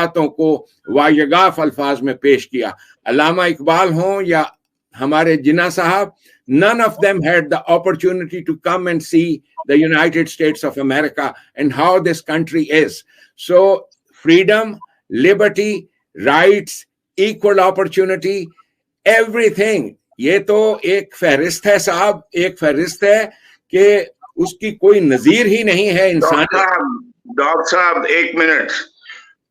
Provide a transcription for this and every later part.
बातों को वायगाफ अल्फाज में पेश किया। अल्लामा इकबाल हों या हमारे जिन्ना साहब, none of them had the opportunity to come and see the United States of America and how this country is. So freedom, liberty, rights, equal opportunity, everything, ये तो एक फहरिस्त है साहब, एक फहरिस्त है कि उसकी कोई नजीर ही नहीं है इंसान। डॉक्टर साहब एक मिनट,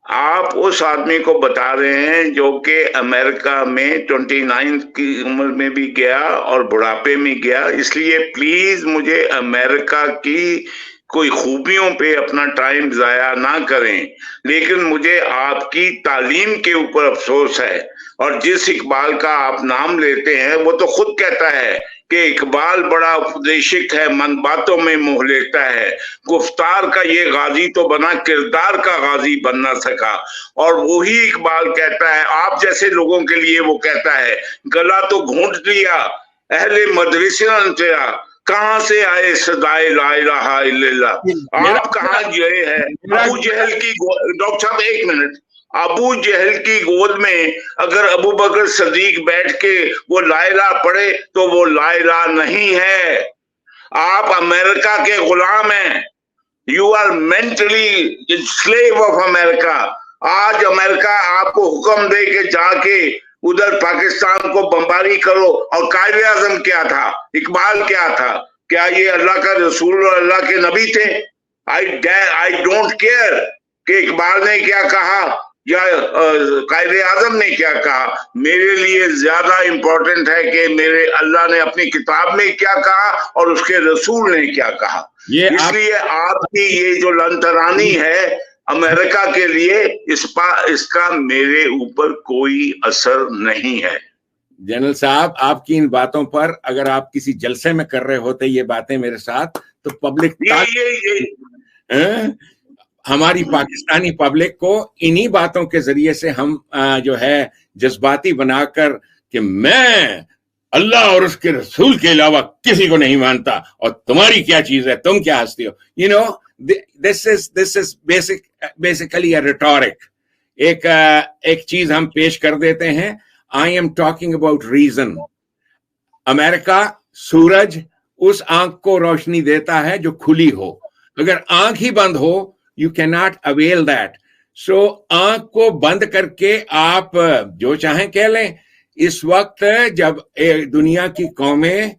आप उस आदमी को बता रहे हैं जो कि अमेरिका में 29 की उम्र में भी गया और बुढ़ापे में गया, इसलिए प्लीज मुझे अमेरिका की कोई खूबियों पे अपना टाइम जाया ना करें, लेकिन मुझे आपकी तालीम के ऊपर अफसोस है। और जिस इकबाल का आप नाम लेते हैं वो तो खुद कहता है कि इकबाल बड़ा उपदेशक है, मन बातों में मोह लेता है, गुफ्तार का ये गाजी तो बना, किरदार का गाजी बन ना सका। और वही इकबाल कहता है, आप जैसे लोगों के लिए वो कहता है, गला तो घूंट लिया अहले मदरसा तेरा, कहां से आए सदाए ला इलाहा इल्लल्लाह, आप कहां गए हैं? अबू जहल की, डॉक्टर साहब एक मिनट, अबू जहल की गोद में अगर अबू बकर सदीक बैठ के वो लाइला पढ़े तो वो लाइला नहीं है। आप अमेरिका के गुलाम हैं, you are mentally slave of America. आज अमेरिका आपको हुक्म दे के जाके उधर पाकिस्तान को बमबारी करो, और कायदे आजम क्या था, इकबाल क्या था, क्या ये अल्लाह का रसूल और अल्लाह के नबी थे? आई डोंट केयर कि इकबाल ने क्या कहा या कायदे आजम ने क्या कहा, मेरे लिए ज्यादा इंपॉर्टेंट है कि मेरे अल्लाह ने अपनी किताब में क्या कहा और उसके रसूल ने क्या कहा। इसलिए आपकी ये जो लंतरानी है अमेरिका के लिए, इसका मेरे ऊपर कोई असर नहीं है। जनरल साहब, आपकी इन बातों पर अगर आप किसी जलसे में कर रहे होते ये बातें मेरे साथ, तो पब्लिक हमारी पाकिस्तानी पब्लिक को इन्हीं बातों के जरिए से हम जो है जज्बाती बनाकर कि मैं अल्लाह और उसके रसूल के अलावा किसी को नहीं मानता और तुम्हारी क्या चीज है, तुम क्या हंसती हो, you know, this is basically a rhetoric। एक चीज हम पेश कर देते हैं, I am talking about reason। America सूरज उस आंख को रोशनी देता है जो खुली हो, अगर आंख ही बंद हो you cannot avail that। so आंख को बंद करके आप जो चाहें कह लें। इस वक्त जब दुनिया की कौमें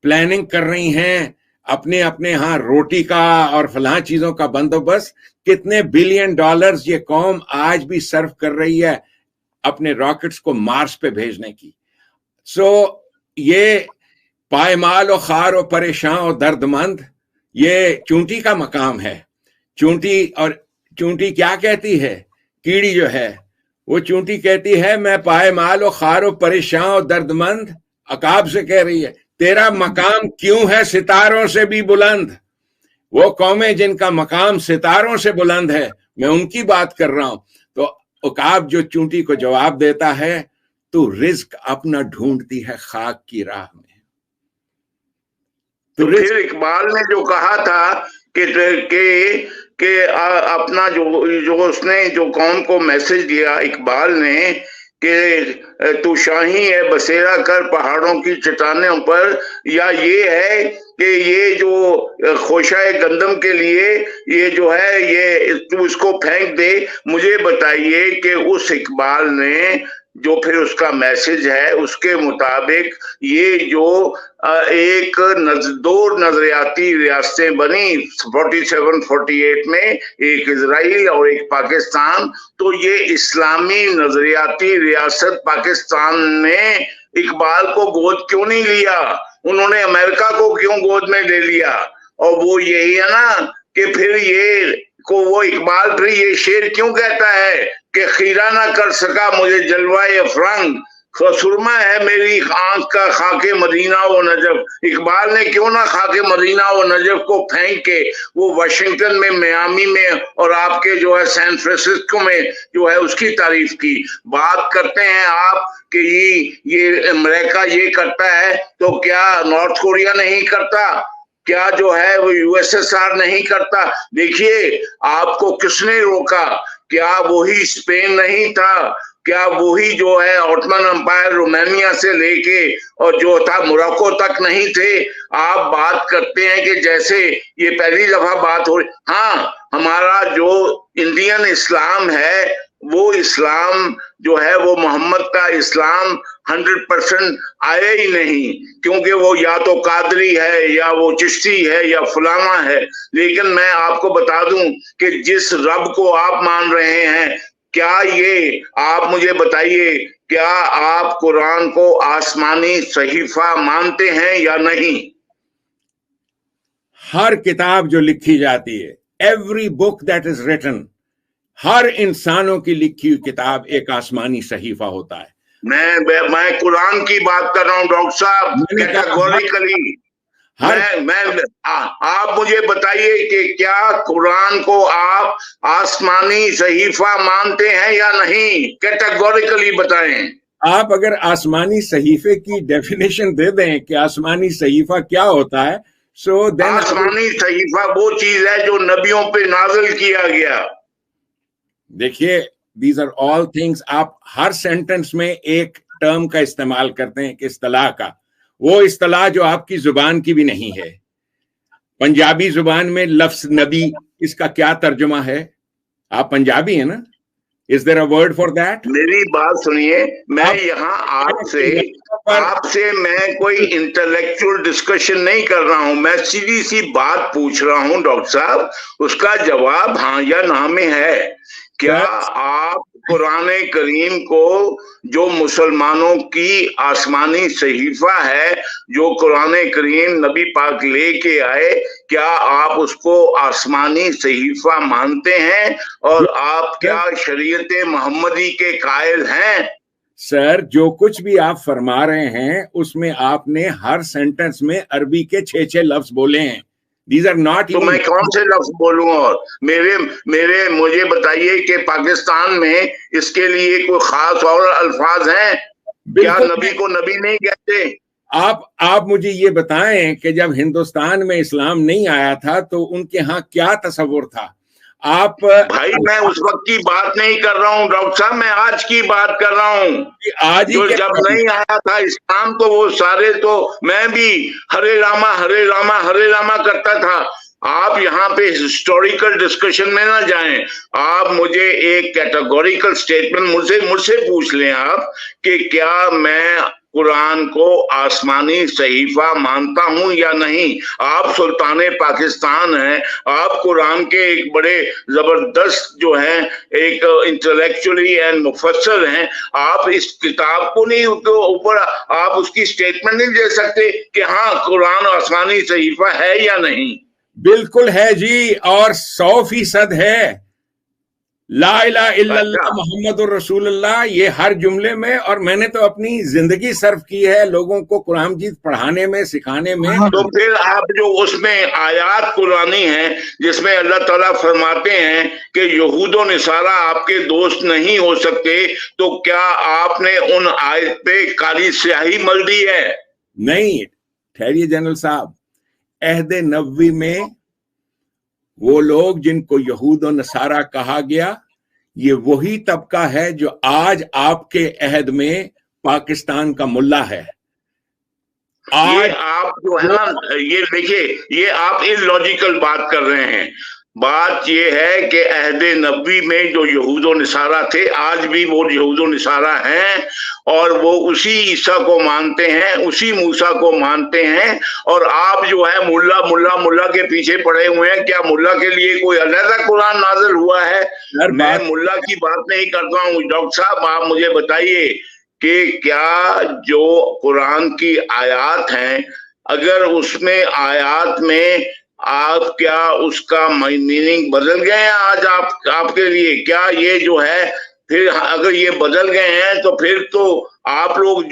प्लानिंग कर रही हैं अपने अपने यहाँ रोटी का और फलां चीजों का बंदोबस्त, कितने बिलियन डॉलर्स ये कौम आज भी सर्व कर रही है अपने रॉकेट्स को मार्स पे भेजने की। सो ये पायमाल और खार और परेशान और दर्दमंद ये चूंटी का मकाम है। चूंटी क्या कहती है, कीड़ी जो है वो चूंटी कहती है मैं पायमाल और खार और परेशान और दर्दमंद। अकाब से कह रही है तेरा मकाम क्यों है सितारों से भी बुलंद। वो कौमें जिनका मकाम सितारों से बुलंद है, मैं उनकी बात कर रहा हूं। तो अकाब जो चूंटी को जवाब देता है, तू रिज्क अपना ढूंढती है खाक की राह में। तो फिर इकबाल ने जो कहा था कि अपना जो उसने जो कौम को मैसेज दिया इकबाल ने कि तू शाही है बसेरा कर पहाड़ों की चट्टानों पर, या ये है कि ये जो खोशाए गंदम के लिए ये जो है ये तू इसको फेंक दे। मुझे बताइए कि उस इकबाल ने जो फिर उसका मैसेज है उसके मुताबिक ये जो दो नजरियाती रियासतें बनी 47-48 में, एक इजराइल और एक पाकिस्तान, तो ये इस्लामी नजरियाती रियासत पाकिस्तान ने इकबाल को गोद क्यों नहीं लिया? उन्होंने अमेरिका को क्यों गोद में ले लिया? और वो यही है ना कि फिर ये को वो इकबाल फिर ये शेर क्यों कहता है कि खीरा ना कर सका मुझे जलवाए अफरंग, सुरमा है मेरी आंख का खाके मदीना व नजफ। इकबाल ने क्यों ना खाके मदीना व नजफ को फेंक के वो वाशिंगटन में, मियामी में और आपके जो है सैन फ्रांसिस्को में जो है उसकी तारीफ की। बात करते हैं आप कि ये अमेरिका ये करता है, तो क्या नॉर्थ कोरिया नहीं करता? क्या जो है वो यूएसएसआर नहीं करता? देखिए आपको किसने रोका क्या वही स्पेन नहीं था? क्या वही जो है ऑटमन एम्पायर रोमानिया से लेके और जो था मोरक्को तक नहीं थे? आप बात करते हैं कि जैसे ये पहली दफा बात हो रही। हाँ, हमारा जो इंडियन इस्लाम है वो इस्लाम जो है वो मोहम्मद का इस्लाम 100% आया ही नहीं, क्योंकि वो या तो कादरी है या वो चिश्ती है या फलाना है। लेकिन मैं आपको बता दूं कि जिस रब को आप मान रहे हैं, क्या ये आप मुझे बताइए, क्या आप कुरान को आसमानी सहीफा मानते हैं या नहीं? हर किताब जो लिखी जाती है, every book that is written, हर इंसानों की लिखी हुई किताब एक आसमानी सहीफा होता है। मैं कुरान की बात कर रहा हूं डॉक्टर साहब, कैटेगोरिकली। आप मुझे बताइए कि क्या कुरान को आप आसमानी सहीफा मानते हैं या नहीं? कैटेगोरिकली बताएं। आप अगर आसमानी सहीफे की डेफिनेशन दे दें कि आसमानी सहीफा क्या होता है, सो देन आसमानी सहीफा वो चीज है जो नबियों पे नाजिल किया गया। देखिए, दीज आर ऑल थिंग्स। आप हर सेंटेंस में एक टर्म का इस्तेमाल करते हैं कि इस्तिलाह का, वो इस्तिलाह जो आपकी जुबान की भी नहीं है। पंजाबी जुबान में लफ्ज नबी, इसका क्या तर्जुमा है? आप पंजाबी है ना? Is there a word for that? मेरी बात सुनिए, मैं यहाँ आपसे मैं कोई इंटेलेक्चुअल डिस्कशन नहीं कर रहा हूं, मैं सीधी सी बात पूछ रहा हूं डॉक्टर साहब, उसका जवाब हाँ या ना में है। क्या आप कुरान करीम को, जो मुसलमानों की आसमानी सहीफा है, जो कुरान करीम नबी पाक लेके आए, क्या आप उसको आसमानी सहीफा मानते हैं? और आप क्या शरीयत मोहम्मदी के कायल हैं? सर, जो कुछ भी आप फरमा रहे हैं उसमें आपने हर सेंटेंस में अरबी के 6 लफ्ज बोले हैं। These are not तो मैं कौन से लफ्ज बोलूं? और मेरे मुझे बताइए कि पाकिस्तान में इसके लिए कोई खास और अल्फाज हैं? क्या नबी को नबी नहीं कहते? आप मुझे ये बताएं कि जब हिंदुस्तान में इस्लाम नहीं आया था तो उनके यहाँ क्या तस्वुर था? आप भाई, मैं उस वक्त की बात नहीं कर रहा हूँ डॉक्टर साहब, मैं आज की बात कर रहा हूँ। आज जो जब नहीं आया था इस्लाम, तो वो सारे, तो मैं भी हरे रामा हरे रामा हरे रामा करता था। आप यहाँ पे हिस्टोरिकल डिस्कशन में ना जाएं। आप मुझे एक कैटेगोरिकल स्टेटमेंट मुझसे पूछ लें आप कि क्या मैं कुरान को आसमानी सहीफा मानता हूं या नहीं। आप सुल्तान पाकिस्तान हैं, आप कुरान के एक बड़े जबरदस्त जो हैं, एक इंटेलेक्चुअली एंड मुफस्सर हैं। आप इस किताब को नहीं ऊपर आप उसकी स्टेटमेंट नहीं दे सकते कि हाँ कुरान आसमानी सहीफा है या नहीं? बिल्कुल है जी, और 100% है। ला इलाहा इल्लल्लाह मुहम्मदुर रसूलुल्लाह, ये हर जुमले में। और मैंने तो अपनी जिंदगी सर्व की है लोगों को कुरान मजीद पढ़ाने में, सिखाने में। तो फिर आप जो उसमें आयात कुरानी है जिसमें अल्लाह ताला फरमाते हैं कि यहूद और निसारा आपके दोस्त नहीं हो सकते, तो क्या आपने उन आयत पे काली स्याही मल दी है? नहीं, ठहरिए जनरल साहब। अहद नबवी में वो लोग जिनको यहूद और नसारा कहा गया, ये वही तबका है जो आज आपके अहद में पाकिस्तान का मुल्ला है। आज आप जो है ना, ये देखिए, ये आप इलॉजिकल बात कर रहे हैं। बात ये है कि अहद नबी में जो यहूद और निसारा थे, आज भी वो यहूद और निसारा हैं, और वो उसी ईसा को मानते हैं, उसी मूसा को मानते हैं। और आप जो है मुल्ला मुल्ला मुल्ला के पीछे पड़े हुए हैं। क्या मुल्ला के लिए कोई अलग कुरान नाज़िल हुआ है? मैं मुल्ला की बात नहीं करता हूँ डॉक्टर साहब। आप मुझे बताइए कि क्या जो कुरान की आयात हैं, अगर उसमें आयात में आप क्या उसका मीनिंग बदल गए हैं आज आपके लिए? क्या ये जो है, फिर अगर ये बदल गए हैं तो फिर तो आप लोग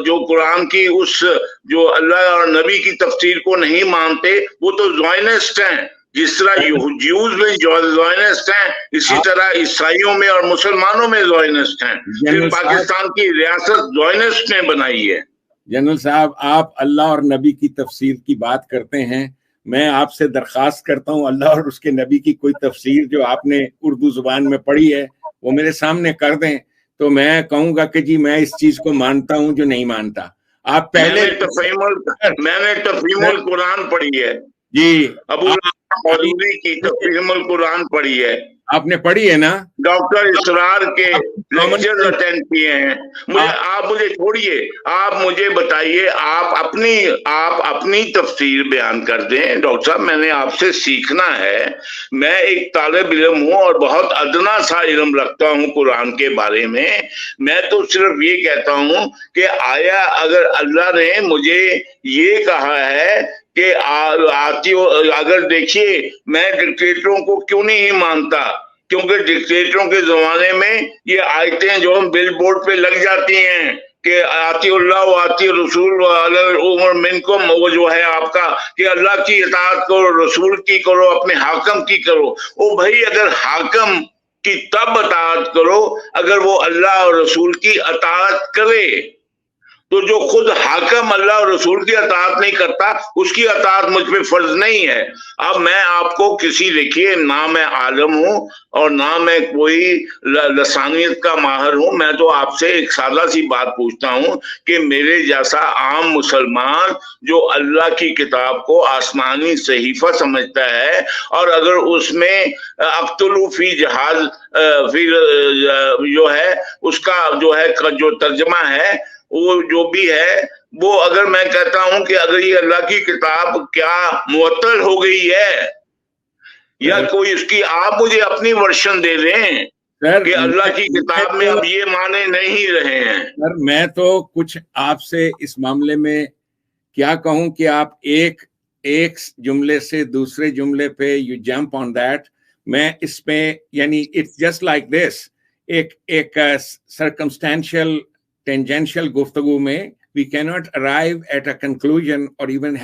जो कुरान की उस जो अल्लाह और नबी की तफसीर को नहीं मानते, वो तो ज़ायनिस्ट हैं। जिस तरह यूज में ज़ायनिस्ट हैं, इसी तरह ईसाइयों में और मुसलमानों में ज़ायनिस्ट हैं। फिर पाकिस्तान की रियासत ज़ायनिस्ट ने बनाई है। जनरल साहब, आप अल्लाह और नबी की तफसीर की बात करते हैं, میں آپ سے درخواست کرتا ہوں اللہ اور اس کے نبی کی کوئی تفسیر جو آپ نے اردو زبان میں پڑھی ہے وہ میرے سامنے کر دیں, تو میں کہوں گا کہ جی میں اس چیز کو مانتا ہوں جو نہیں مانتا. آپ پہلے میں نے تفہیم القرآن پڑھی ہے جی, ابو مولوی کی تفہیم القرآن پڑھی ہے, آپ نے پڑھی ہے نا, ڈاکٹر اسرار کے لیکچر اٹینڈ کیے ہیں. آپ مجھے چھوڑیے, آپ مجھے بتائیے, آپ اپنی تفسیر بیان کر دیں. ڈاکٹر صاحب میں نے آپ سے سیکھنا ہے, میں ایک طالب علم ہوں اور بہت ادنا سا علم رکھتا ہوں قرآن کے بارے میں. میں تو صرف یہ کہتا ہوں کہ آیا اگر اللہ نے مجھے یہ کہا ہے کہ اگر دیکھیے میں ڈکٹیٹروں کو کیوں نہیں مانتا, کیونکہ ڈکٹیٹروں کے زمانے میں یہ آیتیں جو ہم بل بورڈ پہ لگ جاتی ہیں کہ آتی اللہ و آتی رسول عمر منکم, وہ جو ہے آپ کا کہ اللہ کی اطاعت کرو, رسول کی کرو, اپنے حاکم کی کرو. او بھائی اگر حاکم کی تب اطاعت کرو اگر وہ اللہ اور رسول کی اطاعت کرے, تو جو خود حاکم اللہ اور رسول کی اطاعت نہیں کرتا اس کی اطاعت مجھ پہ فرض نہیں ہے. اب میں آپ کو دیکھیے نہ میں عالم ہوں اور نہ میں کوئی لسانیت کا ماہر ہوں, میں تو آپ سے ایک سادہ سی بات پوچھتا ہوں کہ میرے جیسا عام مسلمان جو اللہ کی کتاب کو آسمانی صحیفہ سمجھتا ہے اور اگر اس میں اقتلوا فی جہاد فی جو ہے اس کا جو ترجمہ ہے وہ جو بھی ہے, وہ اگر میں کہتا ہوں کہ اگر یہ اللہ کی کتاب کیا معطل ہو گئی ہے یا کوئی اس کی, آپ مجھے اپنی ورشن دے دیں کہ اللہ کی کتاب میں اب یہ معنی نہیں رہے ہیں. سر میں تو کچھ آپ سے اس معاملے میں کیا کہوں کہ آپ ایک جملے سے دوسرے جملے پہ یو جمپ آن دیٹ. میں اس پہ یعنی اٹس جسٹ لائک دس, ایک سرکمسٹینشیل tangential گفتگو میں we cannot arrive at a conclusion or even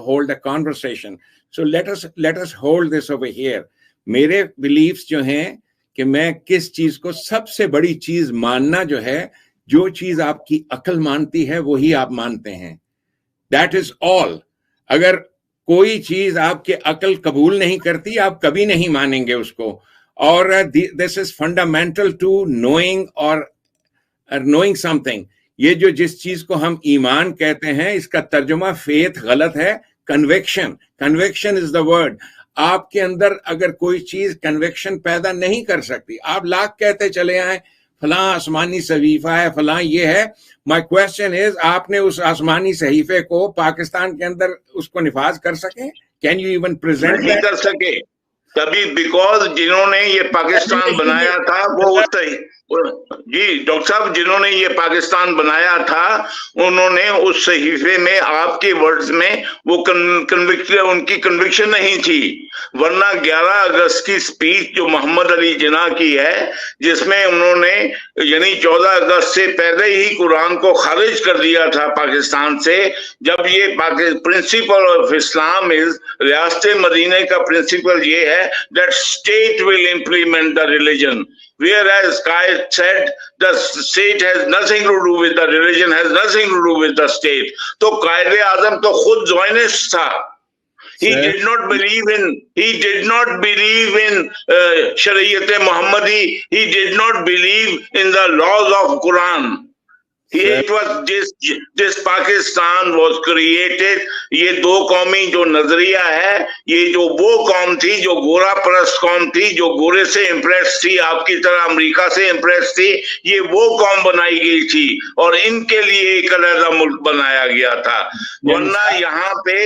hold a conversation. So let us hold this over here. میرے beliefs جو ہیں کہ میں کس چیز کو سب سے بڑی چیز ماننا جو ہے, جو چیز آپ کی عقل مانتی ہے وہی آپ مانتے ہیں. That is all. اگر کوئی چیز آپ کے عقل قبول نہیں کرتی آپ کبھی نہیں مانیں گے اس کو. اور this is fundamental to knowing or knowing something. یہ جس چیز کو ہم ایمان کہتے ہیں اس کا ترجمہ فیتھ غلط ہے, کنوکشن از دا ورڈ. آپ کے اندر اگر کوئی چیز کنوکشن پیدا نہیں کر سکتی, آپ لاکھ کہتے چلے آئیں فلاں آسمانی صحیفہ ہے, فلاں یہ ہے. مائی کوشچن از آپ نے اس آسمانی صحیفے کو پاکستان کے اندر اس کو نفاذ کر سکے؟ Can you even present? نہیں کر سکے کبھی, بیکاز جنہوں نے یہ پاکستان بنایا تھا وہ جی ڈاکٹر صاحب جنہوں نے یہ پاکستان بنایا تھا انہوں نے اس صحیفے میں آپ کے ورڈز میں وہ ان کی کنوکشن نہیں تھی. ورنہ 11 اگست کی سپیچ جو محمد علی جناح کی ہے جس میں انہوں نے یعنی 14 اگست سے پہلے ہی قرآن کو خارج کر دیا تھا پاکستان سے, جب یہ پرنسپل آف اسلام ریاست مدینہ کا پرنسپل یہ ہے that state will implement the religion, whereas Qaid said the state has nothing to do with the religion, has nothing to do with the state. تو قائد اعظم تو خود زائنسٹ تھا. He did not believe in شریعت محمدی. He did not believe in the laws of Quran. It was this Pakistan was created. یہ دو قومی جو نظریہ ہے, یہ جو وہ قوم تھی جو گورا پرست قوم تھی, جو گورے سے امپریس تھی, آپ کی طرح امریکہ سے امپریس تھی, یہ وہ قوم بنائی گئی تھی اور ان کے لیے ایک علیحدہ ملک بنایا گیا تھا. ورنہ یہاں پہ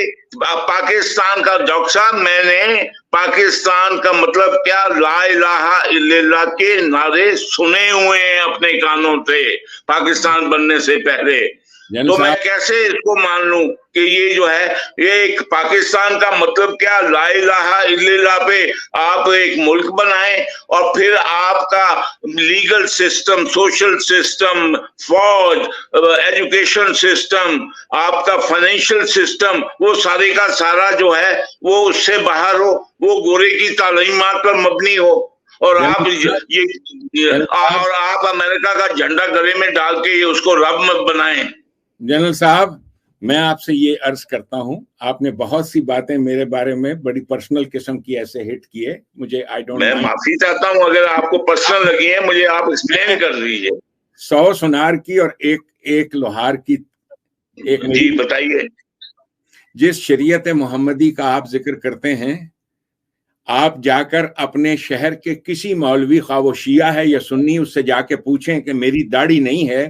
پاکستان کا, ڈاکٹر صاحب میں نے پاکستان کا مطلب کیا لا الہ الا اللہ کے نعرے سنے ہوئے ہیں اپنے کانوں سے پاکستان بننے سے پہلے. تو میں کیسے اس کو مان لوں کہ یہ جو ہے یہ ایک پاکستان کا مطلب کیا لا الہ الا اللہ پہ آپ ایک ملک بنائیں اور پھر آپ کا لیگل سسٹم, سوشل سسٹم, فوج, ایجوکیشن سسٹم, آپ کا فائنینشیل سسٹم, وہ سارے کا سارا جو ہے وہ اس سے باہر ہو, وہ گورے کی تعلیمات پر مبنی ہو, اور آپ امریکہ کا جھنڈا گلے میں ڈال کے اس کو رب مت بنائیں. جنرل صاحب میں آپ سے یہ عرض کرتا ہوں، آپ نے بہت سی باتیں میرے بارے میں بڑی پرسنل قسم کی ایسے ہٹ کیے، مجھے میں معافی چاہتا ہوں اگر آپ کو پرسنل لگی ہے، مجھے آپ ایکسپلین کر دیجیے۔ 100 سونار کی اور ایک لوہار کی۔ جی بتائیے۔ جس شریعت محمدی کا آپ ذکر کرتے ہیں، آپ جا کر اپنے شہر کے کسی مولوی، خواہ وہ شیعہ ہے یا سنی، اس سے جا کے پوچھیں کہ میری داڑھی نہیں ہے،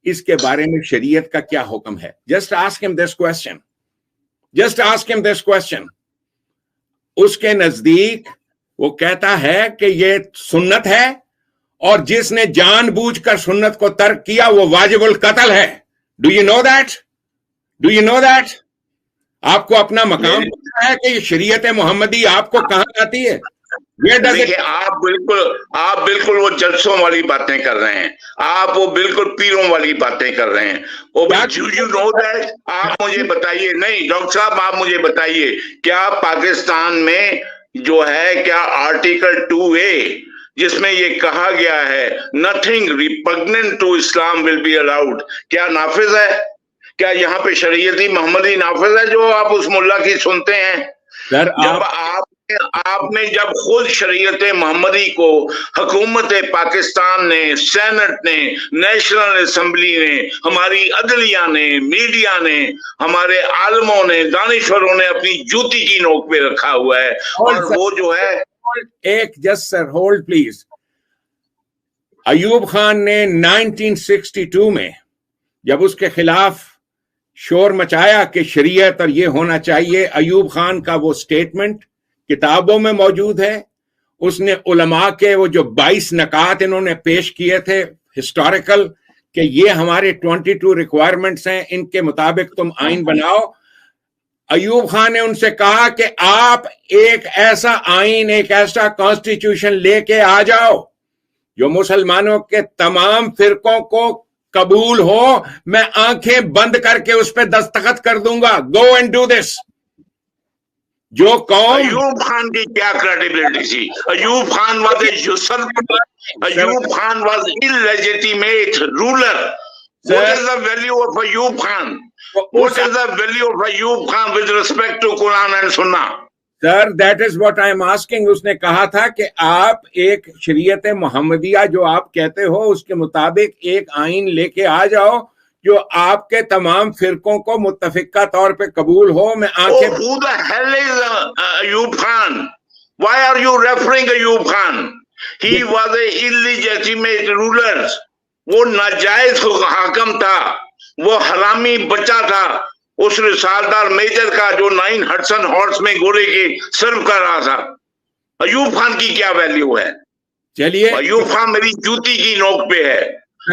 اس کے بارے میں شریعت کا کیا حکم ہے۔ جسٹ آسک ہم دس کوسچن، جسٹ آسک ہم دس کوسچن۔ اس کے نزدیک وہ کہتا ہے کہ یہ سنت ہے، اور جس نے جان بوجھ کر سنت کو ترک کیا وہ واجب القتل ہے۔ Do you know that? Do you know that? آپ کو اپنا مقام پتا ہے کہ یہ شریعت محمدی آپ کو کہاں آتی ہے؟ دیکھیں، آپ بالکل وہ جلسوں والی باتیں کر رہے ہیں، آپ وہ بالکل پیروں والی باتیں کر رہے ہیں۔ آپ مجھے بتائیے، نہیں ڈاکٹر صاحب آپ مجھے بتائیے، کیا پاکستان میں جو ہے کیا آرٹیکل 2A جس میں یہ کہا گیا ہے nothing repugnant to Islam will be allowed، کیا نافذ ہے؟ کیا یہاں پہ شریعت محمدی نافذ ہے جو آپ اس ملا کی سنتے ہیں؟ جب آپ نے جب خود شریعت محمدی کو حکومت پاکستان نے، سینٹ نے، نیشنل اسمبلی نے، ہماری عدلیہ نے، میڈیا نے، ہمارے عالموں نے، دانشوروں نے اپنی جوتی کی نوک پہ رکھا ہوا ہے، اور وہ جو ہے ایک just sir hold please. Ayub Khan نے 1962 میں جب اس کے خلاف شور مچایا کہ شریعت اور یہ ہونا چاہیے، ایوب خان کا وہ سٹیٹمنٹ کتابوں میں موجود ہے۔ اس نے علماء کے وہ جو 22 نکات انہوں نے پیش کیے تھے ہسٹوریکل، کہ یہ ہمارے 22 ریکوائرمنٹس ہیں، ان کے مطابق تم آئین بناؤ۔ ایوب خان نے ان سے کہا کہ آپ ایک ایسا آئین، ایک ایسا کانسٹیٹیوشن لے کے آ جاؤ جو مسلمانوں کے تمام فرقوں کو قبول ہو، میں آنکھیں بند کر کے اس پہ دستخط کر دوں گا۔ Go and do this. جو قوم ایوب خان کی کیا کریڈیبلٹی تھی؟ Ayub Khan was a usurper, Ayub Khan was illegitimate ruler. What is the value of Ayub Khan? What is the value of Ayub Khan with respect to Quran and Sunnah? Sir, that is what I am asking. اس نے کہا تھا کہ آپ ایک شریعت محمدیہ جو آپ کہتے ہو اس کے مطابق ایک آئین لے کے آ جاؤ جو آپ کے تمام فرقوں کو متفقہ طور پہ قبول ہو۔ میں آنکھیں who the hell is Ayub Khan? Why are you referring Ayub Khan? He was a illegitimate ruler. وہ ناجائز حاکم تھا، وہ حرامی بچہ تھا، اس رسالدار میجر کا جو 9 ہڈسن ہارس میں گھوڑے کے سرو کر رہا تھا۔ ایوب خان کی کیا ویلیو ہے؟ چلیے، ایوب خان میری جوتی کی نوک پہ ہے۔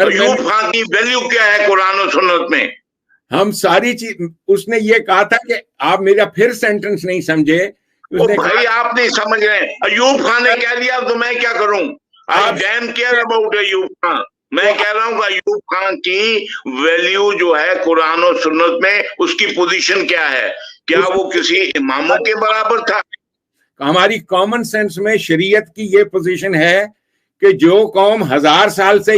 ایوب خان کی ویلیو کیا ہے قرآن و سنت میں؟ ہم ساری چیز، اس نے یہ کہا تھا کہ آپ میرا پھر سینٹنس نہیں سمجھے۔ بھائی آپ نہیں سمجھ رہے، ایوب خان نے کہہ دیا تو میں کیا کروں؟ I damn care about Ayub Khan. میں کہہ رہا ہوں کہ ایوب خان کی ویلیو جو ہے قرآن و سنت میں، اس کی پوزیشن کیا ہے؟ کیا وہ کسی اماموں کے برابر تھا؟ ہماری کامن سینس میں شریعت کی یہ پوزیشن ہے کہ جو قوم 1000 سال سے